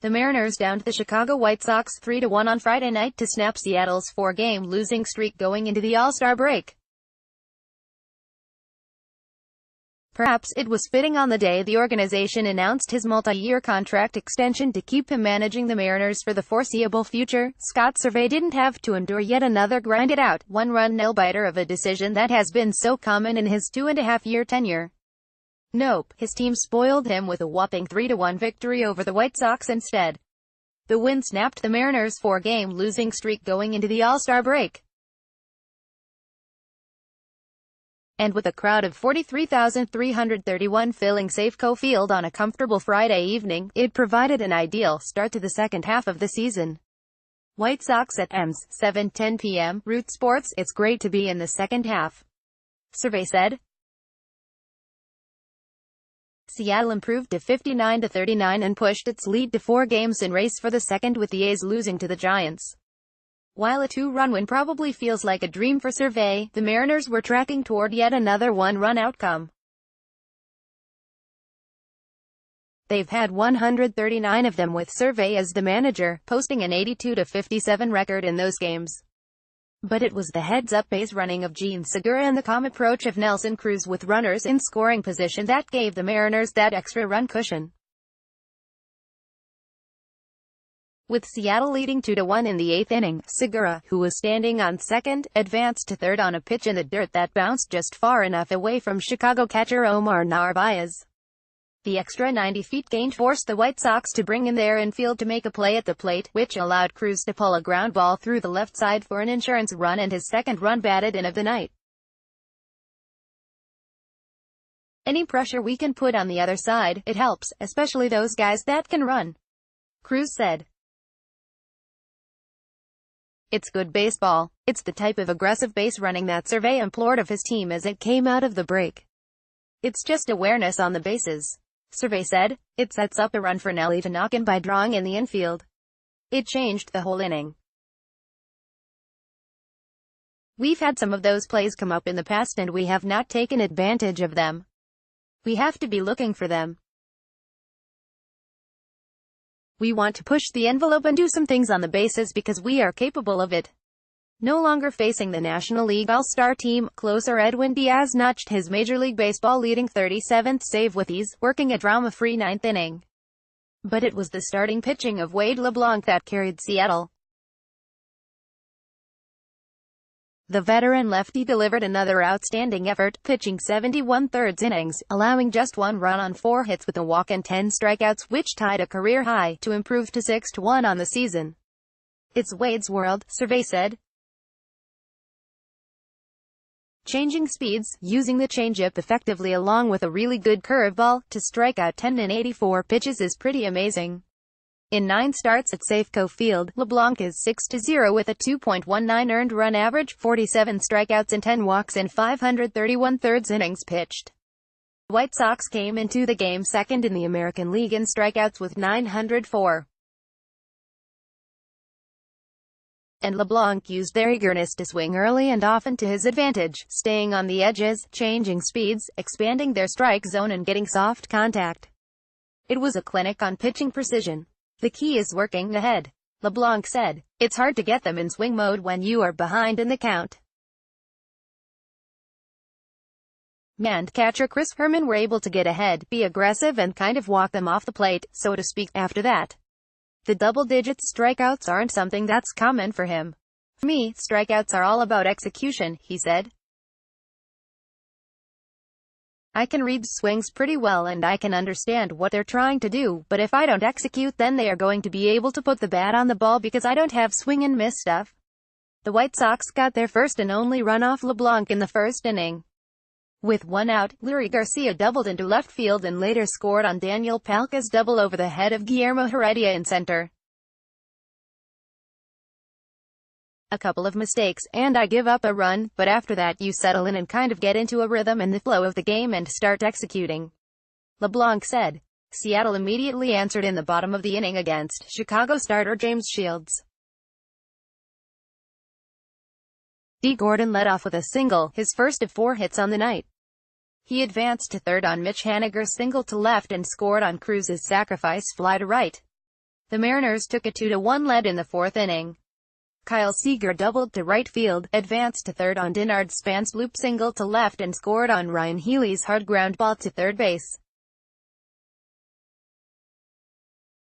The Mariners downed the Chicago White Sox 3-1 on Friday night to snap Seattle's four-game losing streak going into the All-Star break. Perhaps it was fitting on the day the organization announced his multi-year contract extension to keep him managing the Mariners for the foreseeable future. Scott Servais didn't have to endure yet another grinded-out, one-run nail-biter of a decision that has been so common in his 2.5-year tenure. Nope, his team spoiled him with a whopping 3-1 victory over the White Sox instead. The win snapped the Mariners' four-game losing streak going into the All-Star break. And with a crowd of 43,331 filling Safeco Field on a comfortable Friday evening, it provided an ideal start to the second half of the season. White Sox at EMS, 7:10 p.m., Root Sports. It's great to be in the second half, Servais said. Seattle improved to 59-39 and pushed its lead to 4 games in race for the second, with the A's losing to the Giants. While a 2-run win probably feels like a dream for Servais, the Mariners were tracking toward yet another one-run outcome. They've had 139 of them with Servais as the manager, posting an 82-57 record in those games. But it was the heads-up base running of Jean Segura and the calm approach of Nelson Cruz with runners in scoring position that gave the Mariners that extra run cushion. With Seattle leading 2-1 in the 8th inning, Segura, who was standing on second, advanced to third on a pitch in the dirt that bounced just far enough away from Chicago catcher Omar Narvaez. The extra 90 feet gained forced the White Sox to bring in their infield to make a play at the plate, which allowed Cruz to pull a ground ball through the left side for an insurance run and his second run batted in of the night. Any pressure we can put on the other side, it helps, especially those guys that can run, Cruz said. It's good baseball. It's the type of aggressive base running that Servais implored of his team as it came out of the break. It's just awareness on the bases, Servais said. It sets up a run for Nelly to knock in by drawing in the infield. It changed the whole inning. We've had some of those plays come up in the past and we have not taken advantage of them. We have to be looking for them. We want to push the envelope and do some things on the bases because we are capable of it. No longer facing the National League All-Star team, closer Edwin Diaz notched his Major League Baseball leading 37th save with ease, working a drama-free 9th inning. But it was the starting pitching of Wade LeBlanc that carried Seattle. The veteran lefty delivered another outstanding effort, pitching 71 thirds innings, allowing just 1 run on 4 hits with a walk and 10 strikeouts, which tied a career high, to improve to 6-1 on the season. It's Wade's world, Servais said. Changing speeds, using the changeup effectively along with a really good curveball, to strike out 10 in 84 pitches is pretty amazing. In 9 starts at Safeco Field, LeBlanc is 6-0 with a 2.19 earned run average, 47 strikeouts and 10 walks in 531 thirds innings pitched. The White Sox came into the game second in the American League in strikeouts with 904. And LeBlanc used their eagerness to swing early and often to his advantage, staying on the edges, changing speeds, expanding their strike zone and getting soft contact. It was a clinic on pitching precision. The key is working ahead, LeBlanc said. It's hard to get them in swing mode when you are behind in the count. And catcher Chris Herman were able to get ahead, be aggressive and kind of walk them off the plate, so to speak, after that. The double-digit strikeouts aren't something that's common for him. For me, strikeouts are all about execution, he said. I can read swings pretty well and I can understand what they're trying to do, but if I don't execute then they are going to be able to put the bat on the ball because I don't have swing and miss stuff. The White Sox got their first and only run off LeBlanc in the first inning. With 1 out, Leury Garcia doubled into left field and later scored on Daniel Palka's double over the head of Guillermo Heredia in center. A couple of mistakes, and I give up a run, but after that you settle in and kind of get into a rhythm and the flow of the game and start executing, LeBlanc said. Seattle immediately answered in the bottom of the inning against Chicago starter James Shields. Dee Gordon led off with a single, his first of 4 hits on the night. He advanced to third on Mitch Haniger's single to left and scored on Cruz's sacrifice fly to right. The Mariners took a 2-1 lead in the fourth inning. Kyle Seager doubled to right field, advanced to third on Dinard Spahn's bloop single to left and scored on Ryan Healy's hard ground ball to third base.